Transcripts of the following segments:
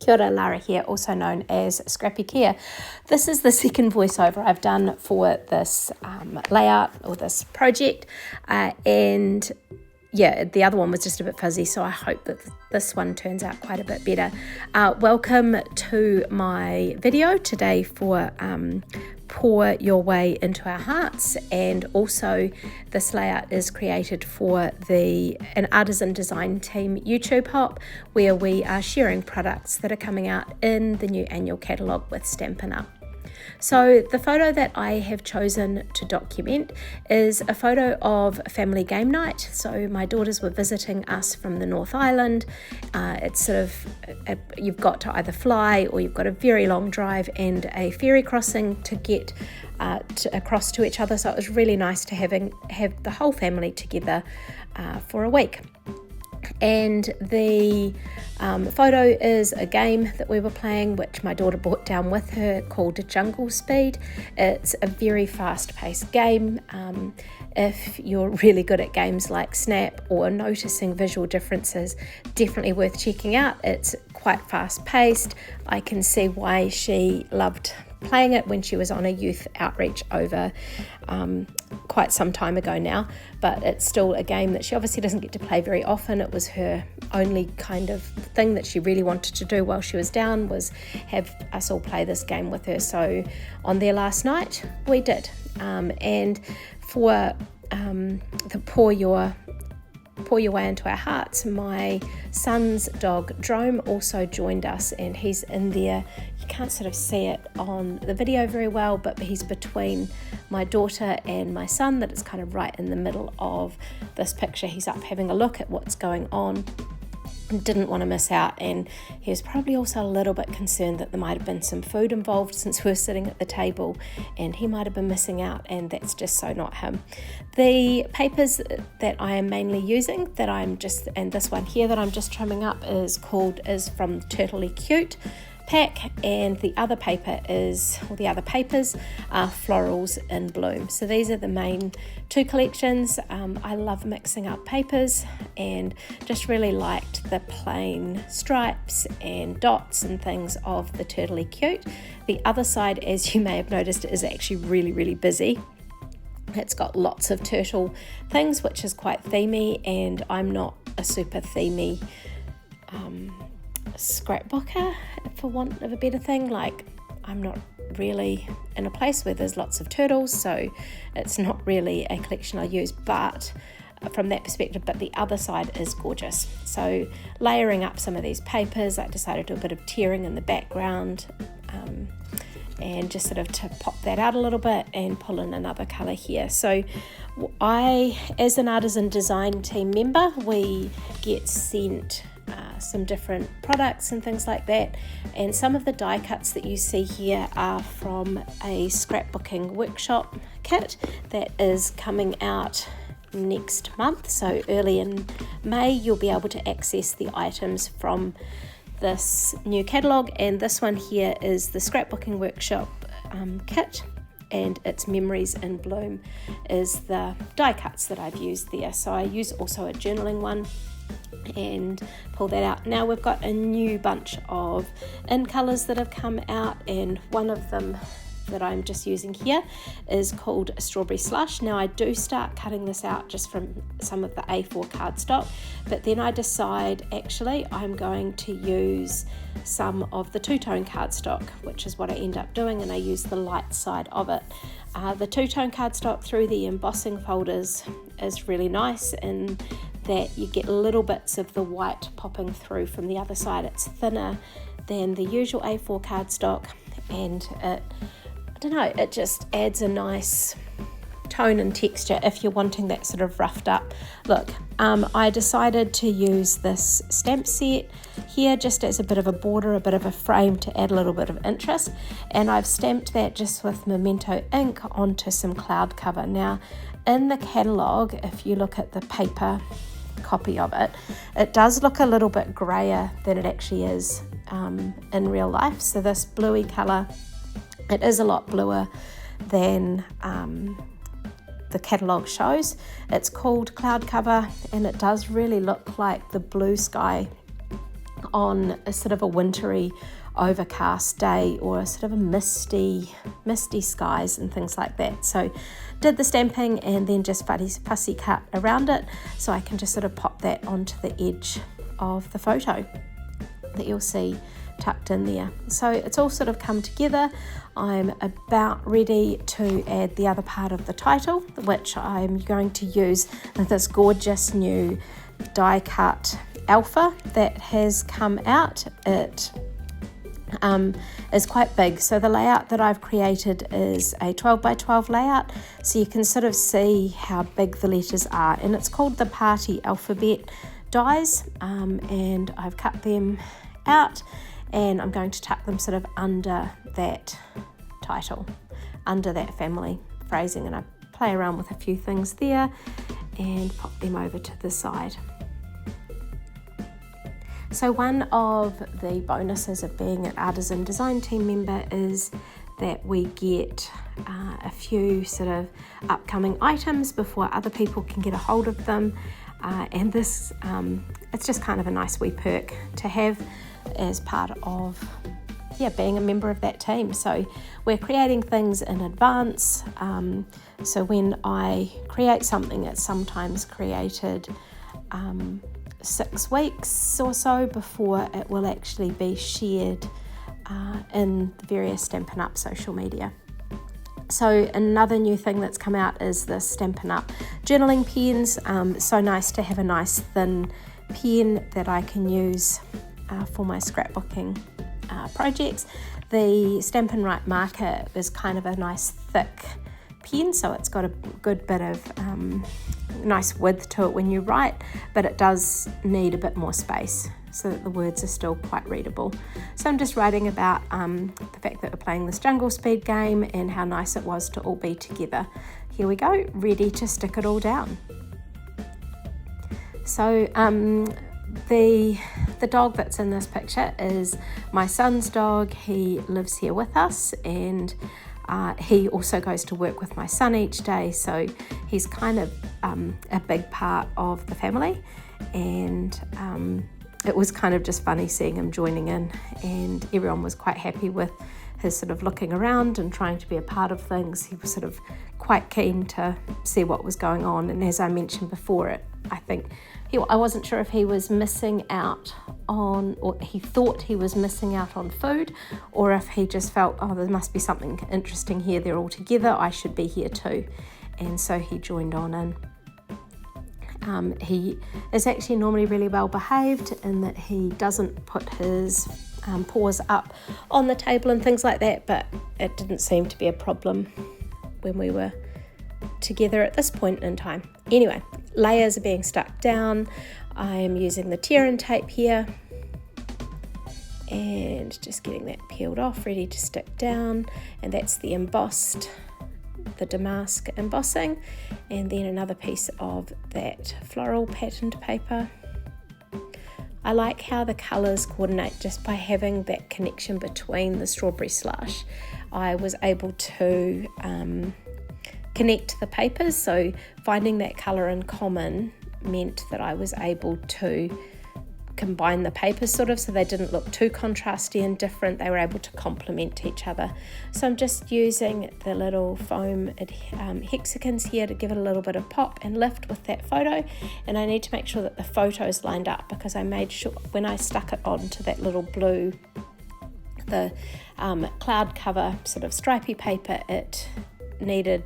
Kia ora, Lara here, also known as Scrappy Care. This is the second voiceover I've done for this layout or this project, and yeah, the other one was just a bit fuzzy, so I hope that this one turns out quite a bit better. Welcome to my video today for Pour Your Way Into Our Hearts, and also this layout is created for an artisan design team YouTube hop, where we are sharing products that are coming out in the new annual catalogue with Stampin Up. So the photo that I have chosen to document is a photo of family game night. So my daughters were visiting us from the North Island. It's sort of, you've got to either fly or you've got a very long drive and a ferry crossing to get across to each other. So it was really nice to have the whole family together for a week. And the photo is a game that we were playing, which my daughter brought down with her, called Jungle Speed. It's a very fast-paced game. If you're really good at games like Snap or noticing visual differences, definitely worth checking out. It's quite fast-paced. I can see why she loved playing it when she was on a youth outreach over quite some time ago now, but it's still a game that she obviously doesn't get to play very often. It was her only kind of thing that she really wanted to do while she was down, was have us all play this game with her. So on their last night we did, and for the Pour Your Way Into Our Hearts, my son's dog Drome also joined us, and he's in there. You can't sort of see it on the video very well, but he's between my daughter and my son, that is kind of right in the middle of this picture. He's up having a look at what's going on. Didn't want to miss out, and he was probably also a little bit concerned that there might have been some food involved since we were sitting at the table, and he might have been missing out, and that's just so not him. The papers that I am mainly using, and this one here that I'm just trimming up is from Turtley Cute pack, and the other papers are Florals in Bloom. So these are the main two collections. I love mixing up papers, and just really liked the plain stripes and dots and things of the Turtley Cute. The other side, as you may have noticed, is actually really, really busy. It's got lots of turtle things, which is quite themey, and I'm not a super themey scrapbooker, for want of a better thing. Like, I'm not really in a place where there's lots of turtles, so it's not really a collection I use, but from that perspective. But the other side is gorgeous. So layering up some of these papers, I decided to do a bit of tearing in the background, and just sort of to pop that out a little bit and pull in another colour here. So I, as an artisan design team member, we get sent some different products and things like that, and some of the die cuts that you see here are from a scrapbooking workshop kit that is coming out next month. So early in May you'll be able to access the items from this new catalogue, and this one here is the scrapbooking workshop kit, and it's Memories in Bloom is the die cuts that I've used there. So I use also a journaling one and pull that out. Now we've got a new bunch of in colours that have come out, and one of them that I'm just using here is called Strawberry Slush. Now I do start cutting this out just from some of the A4 cardstock, but then I decide actually I'm going to use some of the two-tone cardstock, which is what I end up doing, and I use the light side of it. The two-tone cardstock through the embossing folders is really nice in that you get little bits of the white popping through from the other side. It's thinner than the usual A4 cardstock, and it just adds a nice tone and texture if you're wanting that sort of roughed up look. I decided to use this stamp set here just as a bit of a border, a bit of a frame to add a little bit of interest, and I've stamped that just with Memento ink onto some cloud cover. Now in the catalogue, if you look at the paper copy of it, it does look a little bit grayer than it actually is in real life. So this bluey colour, it is a lot bluer than the catalogue shows. It's called cloud cover, and it does really look like the blue sky on a sort of a wintry overcast day or a sort of a misty skies and things like that. So did the stamping and then just fussy cut around it so I can just sort of pop that onto the edge of the photo that you'll see tucked in there. So it's all sort of come together. I'm about ready to add the other part of the title, which I'm going to use this gorgeous new die cut alpha that has come out. It is quite big, so the layout that I've created is a 12 by 12 layout, so you can sort of see how big the letters are, and it's called the Party Alphabet dies, and I've cut them out and I'm going to tuck them sort of under that title, under that family phrasing, and I play around with a few things there and pop them over to the side. So one of the bonuses of being an artisan design team member is that we get a few sort of upcoming items before other people can get a hold of them, and this it's just kind of a nice wee perk to have as part of being a member of that team. So we're creating things in advance, so when I create something, it's sometimes created 6 weeks or so before it will actually be shared in various Stampin' Up social media. So another new thing that's come out is the Stampin' Up journaling pens. So nice to have a nice thin pen that I can use for my scrapbooking projects. The Stampin' Right marker is kind of a nice thick pen, so it's got a good bit of nice width to it when you write, but it does need a bit more space so that the words are still quite readable. So I'm just writing about the fact that we're playing this jungle speed game and how nice it was to all be together. Here we go, ready to stick it all down. So the dog that's in this picture is my son's dog. He lives here with us, and he also goes to work with my son each day, so he's kind of a big part of the family, and it was kind of just funny seeing him joining in, and everyone was quite happy with his sort of looking around and trying to be a part of things. He was sort of quite keen to see what was going on, and as I mentioned before, I wasn't sure if he was missing out on, or he thought he was missing out on food, or if he just felt, oh, there must be something interesting here, they're all together, I should be here too. And so he joined on in. He is actually normally really well behaved in that he doesn't put his paws up on the table and things like that, but it didn't seem to be a problem when we were together at this point in time. Anyway, layers are being stuck down. I am using the tear and tape here and just getting that peeled off, ready to stick down, and that's the embossed, the Damask embossing, and then another piece of that floral patterned paper. I like how the colours coordinate just by having that connection between the strawberry slush. I was able to connect the papers, so finding that colour in common meant that I was able to combine the papers sort of so they didn't look too contrasty and different. They were able to complement each other. So I'm just using the little foam hexagons here to give it a little bit of pop and lift with that photo, and I need to make sure that the photo's lined up because I made sure when I stuck it onto that little blue, the cloud cover sort of stripy paper, it needed,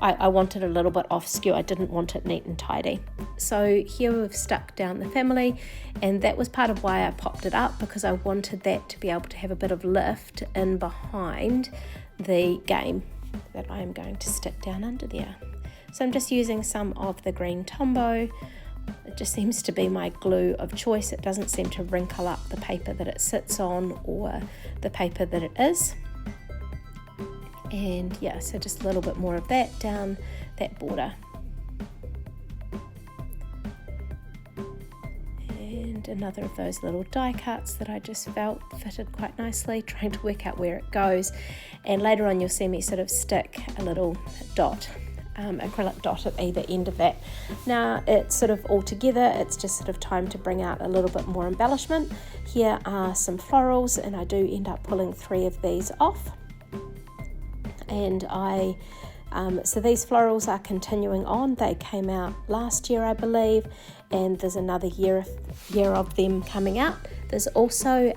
I wanted a little bit off skew. I didn't want it neat and tidy. So here we've stuck down the family, and that was part of why I popped it up, because I wanted that to be able to have a bit of lift in behind the game that I am going to stick down under there. So I'm just using some of the green Tombow. It just seems to be my glue of choice. It doesn't seem to wrinkle up the paper that it sits on or the paper that it is. And yeah, so just a little bit more of that down that border. And another of those little die cuts that I just felt fitted quite nicely, trying to work out where it goes. And later on you'll see me sort of stick a little dot acrylic dot at either end of that. Now it's sort of all together, it's just sort of time to bring out a little bit more embellishment. Here are some florals, and I do end up pulling 3 of these off. And so these florals are continuing on. They came out last year, I believe, and there's another year of them coming out. There's also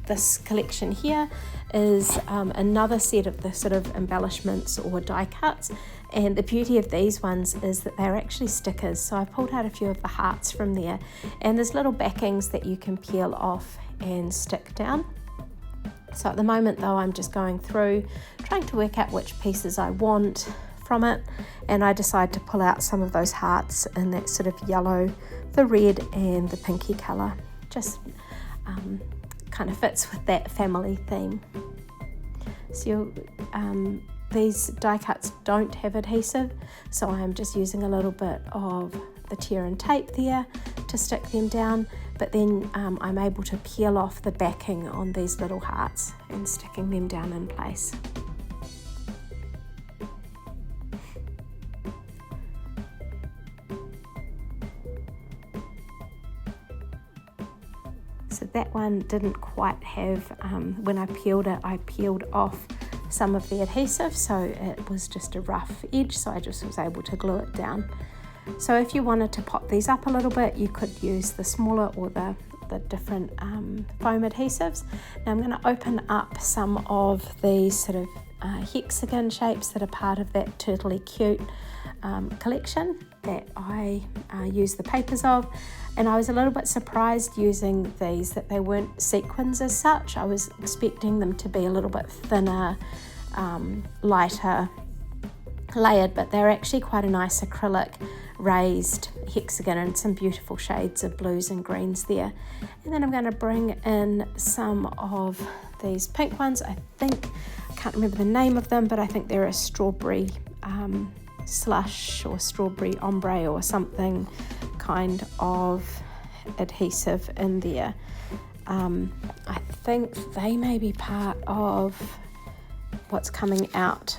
this collection here is another set of the sort of embellishments or die cuts, and the beauty of these ones is that they're actually stickers. So I pulled out a few of the hearts from there, and there's little backings that you can peel off and stick down. So at the moment though, I'm just going through trying to work out which pieces I want from it, and I decide to pull out some of those hearts in that sort of yellow, the red and the pinky colour. Just kind of fits with that family theme. So these die cuts don't have adhesive, so I'm just using a little bit of the tear and tape there to stick them down, but then I'm able to peel off the backing on these little hearts and sticking them down in place. So that one didn't quite have, when I peeled it, I peeled off some of the adhesive, so it was just a rough edge, so I just was able to glue it down. So if you wanted to pop these up a little bit, you could use the smaller or the different foam adhesives. Now I'm going to open up some of these sort of hexagon shapes that are part of that Turtley Cute collection that I use the papers of, and I was a little bit surprised using these that they weren't sequins as such. I was expecting them to be a little bit thinner, lighter layered, but they're actually quite a nice acrylic raised hexagon and some beautiful shades of blues and greens there. And then I'm going to bring in some of these pink ones. I can't remember the name of them, but I think they're a strawberry slush or strawberry ombre or something kind of adhesive in there. I think they may be part of what's coming out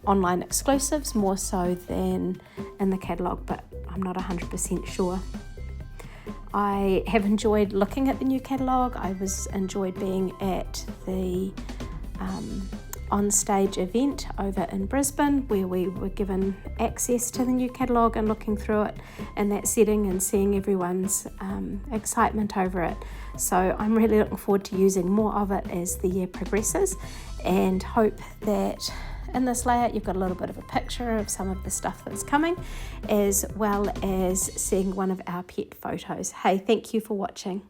online exclusives more so than in the catalogue, but I'm not 100% sure. I have enjoyed looking at the new catalogue. I enjoyed being at the on-stage event over in Brisbane, where we were given access to the new catalogue and looking through it in that setting and seeing everyone's excitement over it. So I'm really looking forward to using more of it as the year progresses, and hope that in this layout you've got a little bit of a picture of some of the stuff that's coming, as well as seeing one of our pet photos. Hey, thank you for watching.